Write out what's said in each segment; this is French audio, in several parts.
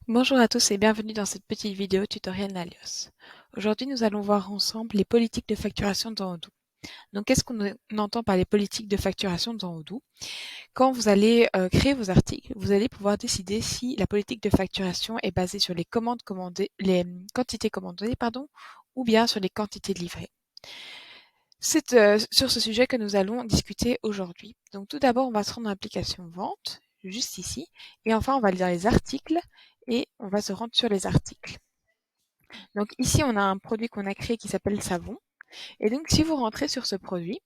Bonjour à tous et bienvenue dans cette petite vidéo tutoriel Nalios. Aujourd'hui, nous allons voir ensemble les politiques de facturation dans Odoo. Donc, qu'est-ce qu'on entend par les politiques de facturation dans Odoo? Quand vous allez créer vos articles, vous allez pouvoir décider si la politique de facturation est basée sur les commandes commandées, les quantités commandées, pardon, ou bien sur les quantités livrées. C'est sur ce sujet que nous allons discuter aujourd'hui. Donc, tout d'abord, on va se rendre dans l'application Vente, juste ici, et enfin, on va aller dans les articles et on va se rendre sur les articles. Donc ici, on a un produit qu'on a créé qui s'appelle savon. Et donc, si vous rentrez sur ce produit,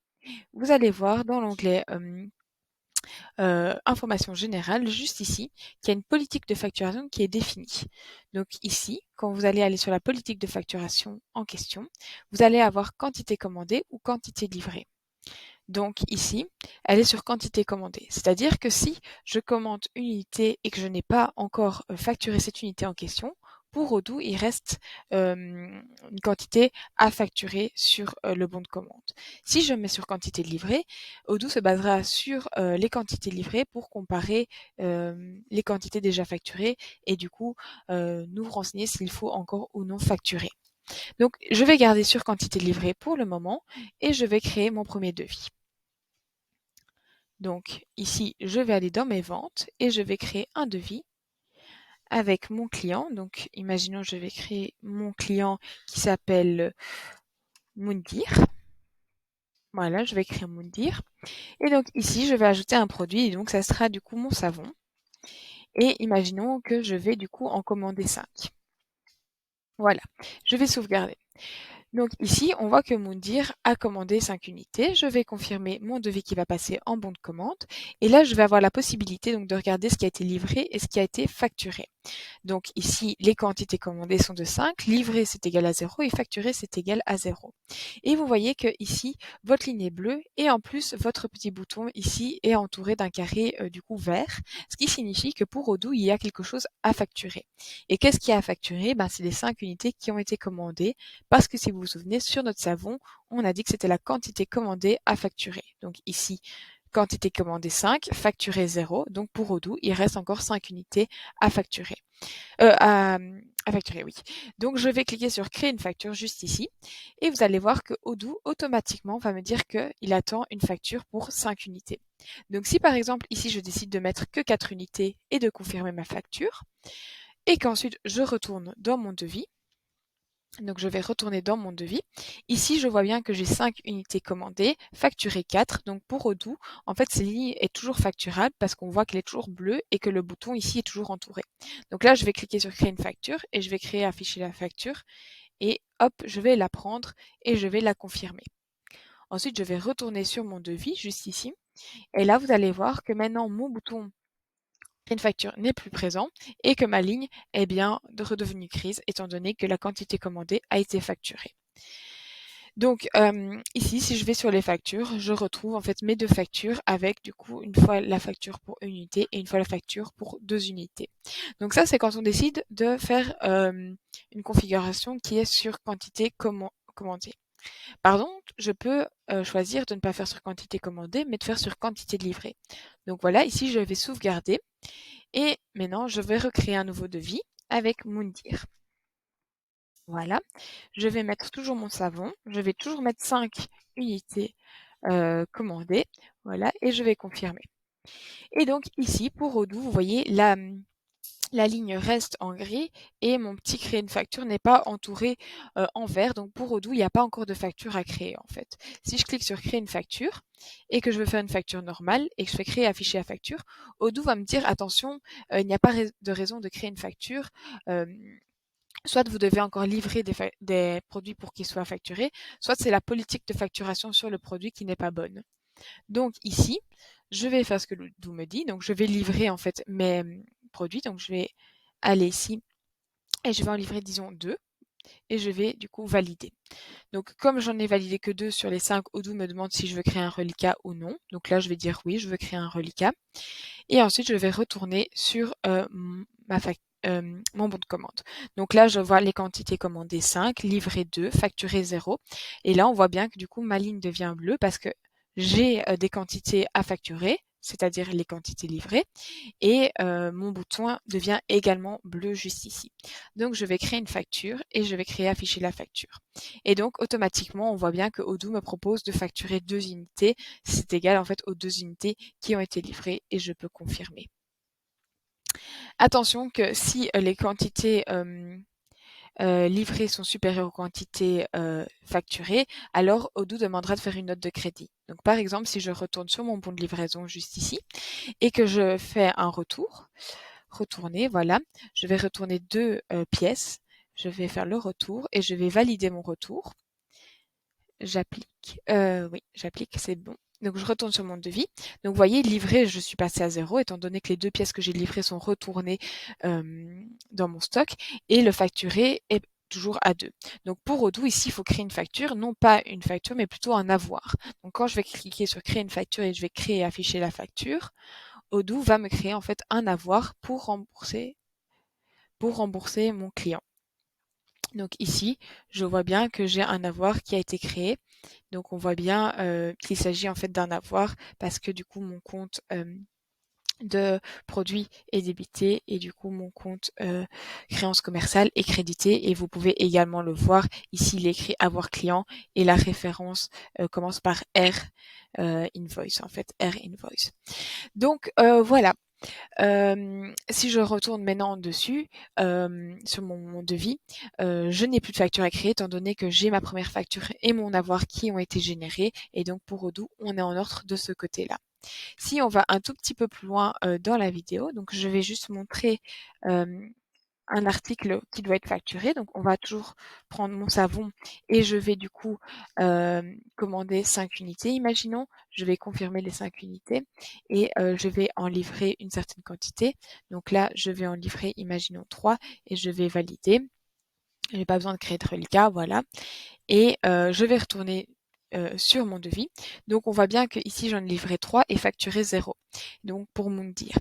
vous allez voir dans l'onglet information générale, juste ici, qu'il y a une politique de facturation qui est définie. Donc ici, quand vous allez aller sur la politique de facturation en question, vous allez avoir quantité commandée ou quantité livrée. Donc ici, elle est sur quantité commandée. C'est-à-dire que si je commande une unité et que je n'ai pas encore facturé cette unité en question, pour Odoo, il reste une quantité à facturer sur le bon de commande. Si je mets sur quantité livrée, Odoo se basera sur les quantités livrées pour comparer les quantités déjà facturées et du coup nous renseigner s'il faut encore ou non facturer. Donc je vais garder sur quantité livrée pour le moment et je vais créer mon premier devis. Donc ici, je vais aller dans mes ventes et je vais créer un devis avec mon client. Donc imaginons, je vais créer mon client qui s'appelle Moundir. Voilà, je vais créer Moundir. Et donc ici, je vais ajouter un produit et donc ça sera du coup mon savon. Et imaginons que je vais du coup en commander 5. Voilà, je vais sauvegarder. Donc ici, on voit que Moundir a commandé 5 unités. Je vais confirmer mon devis qui va passer en bon de commande. Et là, je vais avoir la possibilité donc de regarder ce qui a été livré et ce qui a été facturé. Donc ici, les quantités commandées sont de 5, livré c'est égal à 0 et facturé c'est égal à 0. Et vous voyez que ici, votre ligne est bleue et en plus, votre petit bouton ici est entouré d'un carré du coup vert, ce qui signifie que pour Odoo, il y a quelque chose à facturer. Et qu'est-ce qu'il y a à facturer? C'est les 5 unités qui ont été commandées parce que si vous vous souvenez, sur notre savon, on a dit que c'était la quantité commandée à facturer. Donc ici, quantité commandée 5, facturé 0. Donc pour Odoo, il reste encore 5 unités à facturer. À facturer, oui. Donc je vais cliquer sur créer une facture juste ici et vous allez voir que Odoo automatiquement va me dire qu'il attend une facture pour 5 unités. Donc si par exemple ici je décide de mettre que 4 unités et de confirmer ma facture et qu'ensuite je retourne dans mon devis, donc je vais retourner dans mon devis. Ici, je vois bien que j'ai 5 unités commandées, facturé 4. Donc pour Odoo, en fait, cette ligne est toujours facturable parce qu'on voit qu'elle est toujours bleue et que le bouton ici est toujours entouré. Donc là, je vais cliquer sur créer une facture et je vais créer afficher la facture. Et hop, je vais la prendre et je vais la confirmer. Ensuite, je vais retourner sur mon devis, juste ici. Et là, vous allez voir que maintenant, mon bouton une facture n'est plus présent et que ma ligne est bien redevenue grise étant donné que la quantité commandée a été facturée. Donc ici, si je vais sur les factures, je retrouve en fait mes deux factures avec du coup une fois la facture pour une unité et une fois la facture pour 2 unités. Donc ça, c'est quand on décide de faire une configuration qui est sur quantité commandée. Par contre, je peux choisir de ne pas faire sur quantité commandée, mais de faire sur quantité livrée. Donc voilà, ici, je vais sauvegarder et maintenant, je vais recréer un nouveau devis avec Moundir. Voilà, je vais mettre toujours mon savon, je vais toujours mettre 5 unités commandées, voilà, et je vais confirmer. Et donc ici, pour Odoo, vous voyez, la ligne reste en gris et mon petit créer une facture n'est pas entouré en vert. Donc pour Odoo, il n'y a pas encore de facture à créer en fait. Si je clique sur créer une facture et que je veux faire une facture normale et que je fais créer afficher la facture, Odoo va me dire attention, il n'y a pas de raison de créer une facture. Soit vous devez encore livrer des produits pour qu'ils soient facturés, soit c'est la politique de facturation sur le produit qui n'est pas bonne. Donc ici, je vais faire ce que Odoo me dit. Donc je vais livrer en fait mes produits. Donc je vais aller ici et je vais en livrer disons 2 et je vais du coup valider. Donc comme j'en ai validé que 2 sur les 5, Odoo me demande si je veux créer un reliquat ou non. Donc là je vais dire oui, je veux créer un reliquat. Et ensuite je vais retourner sur mon bon de commande. Donc là, je vois les quantités commandées 5, livré 2, facturé 0. Et là, on voit bien que du coup, ma ligne devient bleue parce que j'ai des quantités à facturer, c'est-à-dire les quantités livrées, et mon bouton devient également bleu juste ici. Donc je vais créer une facture et je vais créer afficher la facture. Et donc automatiquement, on voit bien que Odoo me propose de facturer 2 unités. C'est égal en fait aux 2 unités qui ont été livrées et je peux confirmer. Attention que si les quantités livrées sont supérieures aux quantités facturées, alors Odoo demandera de faire une note de crédit. Donc par exemple, si je retourne sur mon bon de livraison juste ici et que je fais un retourner, voilà, je vais retourner 2 pièces, je vais faire le retour et je vais valider mon retour. J'applique, oui, j'applique, c'est bon. Donc je retourne sur mon devis. Donc vous voyez, livré, je suis passée à 0 étant donné que les 2 pièces que j'ai livrées sont retournées dans mon stock et le facturé est toujours à 2. Donc pour Odoo, ici, il faut créer une facture, non pas une facture, mais plutôt un avoir. Donc quand je vais cliquer sur créer une facture et je vais créer et afficher la facture, Odoo va me créer en fait un avoir pour rembourser mon client. Donc ici, je vois bien que j'ai un avoir qui a été créé. Donc on voit bien qu'il s'agit en fait d'un avoir parce que du coup mon compte de produit est débité et du coup mon compte créance commerciale est crédité et vous pouvez également le voir ici il est écrit avoir client et la référence commence par R invoice en fait R invoice. Donc voilà. Si je retourne maintenant dessus, sur mon devis, je n'ai plus de facture à créer étant donné que j'ai ma première facture et mon avoir qui ont été générés et donc pour Odoo, on est en ordre de ce côté-là. Si on va un tout petit peu plus loin dans la vidéo, donc je vais juste montrer un article qui doit être facturé. Donc on va toujours prendre mon savon et je vais du coup commander 5 unités, imaginons. Je vais confirmer les 5 unités et je vais en livrer une certaine quantité. Donc là, je vais en livrer, imaginons 3 et je vais valider. Je n'ai pas besoin de créer de reliquat, voilà. Et je vais retourner sur mon devis. Donc on voit bien que ici j'en ai livré 3 et facturé 0. Donc pour Moundir.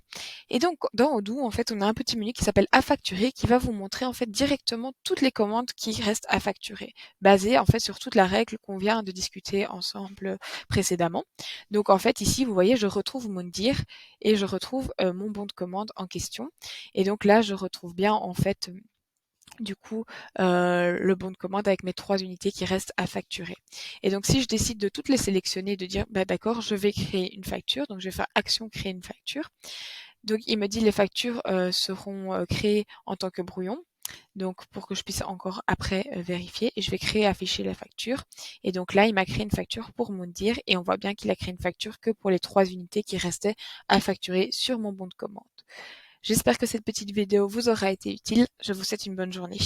Et donc dans Odoo, en fait, on a un petit menu qui s'appelle à facturer qui va vous montrer en fait directement toutes les commandes qui restent à facturer, basées en fait sur toute la règle qu'on vient de discuter ensemble précédemment. Donc en fait ici, vous voyez, je retrouve Moundir et je retrouve mon bon de commande en question. Et donc là, je retrouve bien en fait du coup le bon de commande avec mes 3 unités qui restent à facturer. Et donc si je décide de toutes les sélectionner, de dire bah d'accord, je vais créer une facture, donc je vais faire action créer une facture. Donc il me dit les factures seront créées en tant que brouillon. Donc pour que je puisse encore après vérifier et je vais créer afficher la facture et donc là il m'a créé une facture pour Moundir et on voit bien qu'il a créé une facture que pour les 3 unités qui restaient à facturer sur mon bon de commande. J'espère que cette petite vidéo vous aura été utile. Je vous souhaite une bonne journée.